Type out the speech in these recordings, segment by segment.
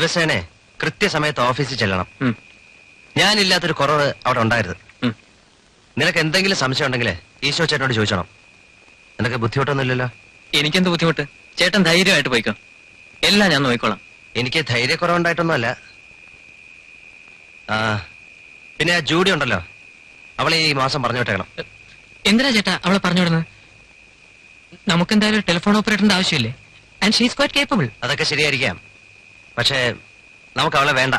ദിവസേനെ കൃത്യസമയത്ത് ഓഫീസിൽ ചെല്ലണം. ഞാനില്ലാത്തൊരു കുറവ് അവിടെ ഉണ്ടായിരുന്നു. നിനക്ക് എന്തെങ്കിലും സംശയം ഉണ്ടെങ്കിൽ ഈശോ ചേട്ടനോട് ചോദിച്ചോണം. നിനക്ക് ബുദ്ധിമുട്ടൊന്നുമില്ലല്ലോ? എനിക്കെന്ത് ബുദ്ധിമുട്ട്? ചേട്ടൻ ധൈര്യമായിട്ട് പോയിക്കോ, എല്ലാം ഞാൻ നോക്കിക്കോളാം. എനിക്ക് ധൈര്യക്കുറവുണ്ടായിട്ടൊന്നുമല്ല. പിന്നെ ആ ജൂഡി ഉണ്ടല്ലോ, അവളെ ഈ മാസം പറഞ്ഞു വിട്ടേക്കണം. എന്തിനാ ചേട്ടാ അവളെ പറഞ്ഞു വിടുന്നത്? നമുക്കെന്തായാലും ടെലിഫോൺ ഓപ്പറേറ്ററിന്റെ ആവശ്യമില്ലേ? And she is quite capable. അതൊക്കെ ശരിയായിരിക്കാം, പക്ഷേ നമുക്ക് അവളെ വേണ്ട.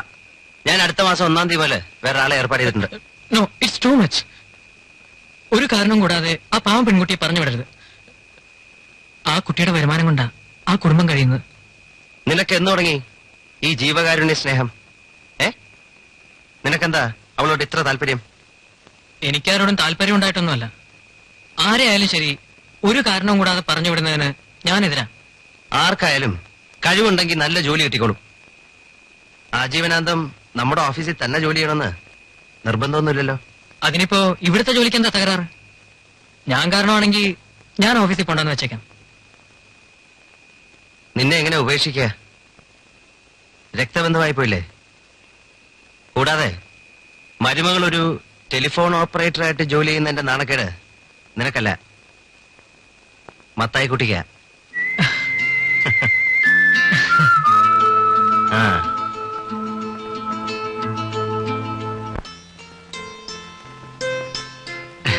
ഞാൻ അടുത്ത മാസം 1-ാം തീയതി പോലെ വേറെ ആളെ ഏർപ്പാട് ചെയ്തിട്ടുണ്ട്. No, it's too much. ഒരു കാരണം കൂടാതെ ആ പാവം പെൺകുട്ടിയെ പറഞ്ഞു വിടരുത്. ആ കുട്ടിയുടെ വരുമാനം കൊണ്ടാ ആ കുടുംബം കഴിയുന്നത്. നിനക്ക് എന്ന് തുടങ്ങി ഈ ജീവകാരുണ്യ സ്നേഹം? നിനക്കെന്താ അവളോട് ഇത്ര താല്പര്യം? എനിക്കാരോടും താല്പര്യം ഉണ്ടായിട്ടൊന്നുമല്ല. ആരെയായാലും ശരി, ഒരു കാരണവും കൂടാതെ പറഞ്ഞു വിടുന്നതിന് ഞാനെതിരാ. ആർക്കായാലും കഴിവുണ്ടെങ്കിൽ നല്ല ജോലി കിട്ടിക്കോളും. ആജീവനാന്തം നമ്മുടെ ഓഫീസിൽ തന്നെ ജോലി ചെയ്യണമെന്ന് നിർബന്ധമൊന്നുമില്ലല്ലോ. അതിനിപ്പോ ഇവിടുത്തെ ജോലിക്ക് എന്താ തകരാറ്? ഞാൻ കാരണമാണെങ്കിൽ ഞാൻ ഓഫീസിൽ പോണ്ടെന്ന് വെച്ചേക്കാം. നിന്നെ എങ്ങനെ ഉപേക്ഷിക്കുക? രക്തബന്ധമായി പോയില്ലേ? കൂടാതെ മരുമകൾ ഒരു ടെലിഫോൺ ഓപ്പറേറ്ററായിട്ട് ജോലി ചെയ്യുന്ന എന്റെ നാണക്കേട് നിനക്കല്ല, മത്തായി കുട്ടിക്ക.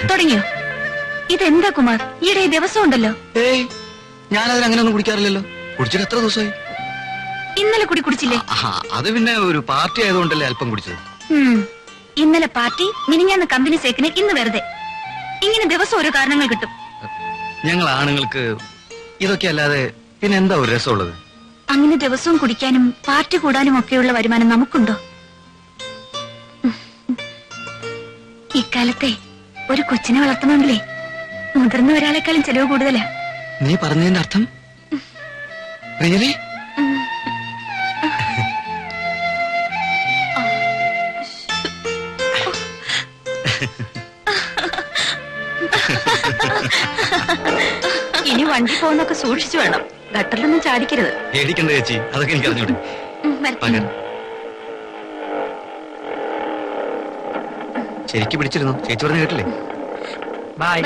തുടങ്ങിയോ? ഇതെന്താ കുമാർ, ഈയിടെ ദിവസം ഉണ്ടല്ലോ. ഏയ്, ഞാനതിന് ഒന്നും കുടിക്കാറില്ലല്ലോ. കുടിച്ചിട്ട് എത്ര ദിവസമായി? ഇന്നലെ കൂടി കുടിച്ചില്ലേ? അത് പിന്നെ ഒരു പാർട്ടി ആയതുകൊണ്ടല്ലേ അല്പം കുടിച്ചത്. ഇന്നലെ പാർട്ടി, മിനിഞ്ഞാന്ന് കമ്പനി സേക്കിന്, ഇന്ന് വെറുതെ. ഇങ്ങനെ ദിവസം ഓരോ കാരണങ്ങൾ കിട്ടും. ഞങ്ങൾ ആണുങ്ങൾക്ക് ഇതൊക്കെ അല്ലാതെ പിന്നെ എന്താ ഒരു രസമുള്ളത്? അങ്ങനെ ദിവസവും കുടിക്കാനും പാർട്ടി കൂടാനും ഒക്കെയുള്ള വരുമാനം നമുക്കുണ്ടോ? ഇക്കാലത്തെ ഒരു കൊച്ചിനെ വളർത്തണമെങ്കിലേ മുതിർന്ന ഒരാളെക്കാളും ചെലവ് കൂടുതലാ. നീ പറഞ്ഞതിന്റെ അർത്ഥം? റിയലി? ഇനി വണ്ടി പോകുന്നൊക്കെ സൂക്ഷിച്ചു വേണം, ഗട്ടറിലൊന്നും ചാടിക്കരുത്. പേടിക്കണ്ട ചേച്ചി, അതൊക്കെ എനിക്ക് അറിഞ്ഞൂടെ. ശരിക്കും പിടിച്ചിരുന്നു, ചേച്ചി പറഞ്ഞ കേട്ടില്ലേ? By.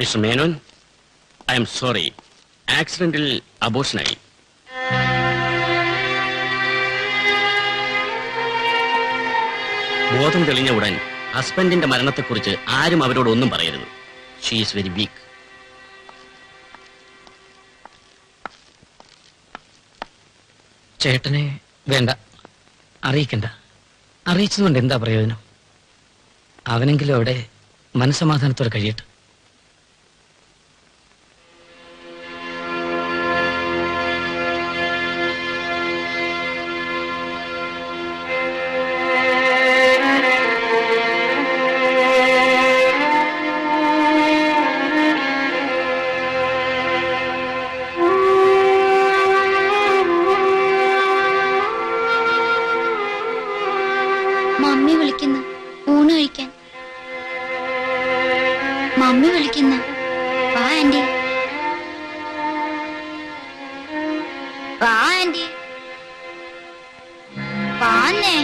Mr. Menon, I am sorry. Accidental abortion ആയി. ബോധം തെളിഞ്ഞ ഉടൻ ഹസ്ബൻഡിന്റെ മരണത്തെക്കുറിച്ച് ആരും അവരോട് ഒന്നും പറയരുത്. She is very weak. ചേട്ടനെ വേണ്ട, അറിയിക്കണ്ട. അറിയിച്ചതുകൊണ്ട് എന്താ പ്രയോജനം? അവനെങ്കിലും അവിടെ മനസ്സമാധാനത്തോടെ കഴിയട്ടെ. മമ്മി വിളിക്കുന്നു ഊണ് കഴിക്കാൻ. മമ്മി വിളിക്കുന്നു. വാ ആന്റി, വാ ആന്റി, വാന്നേ.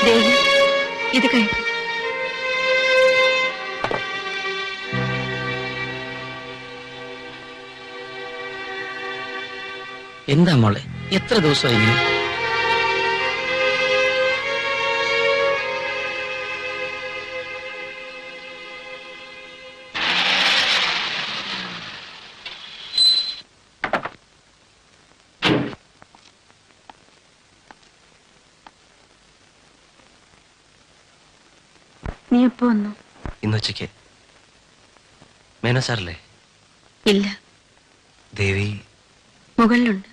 ദേവി ഇത് കഴിക്കും. എന്താ മോളെ, എത്ര ദിവസമായി ഇങ്ങനെ? നീ എപ്പോ വന്നു? ഇന്നുച്ചയ്ക്ക്. മേനോ സാറല്ലേ? ഇല്ല, ദേവി മുകളിലുണ്ട്.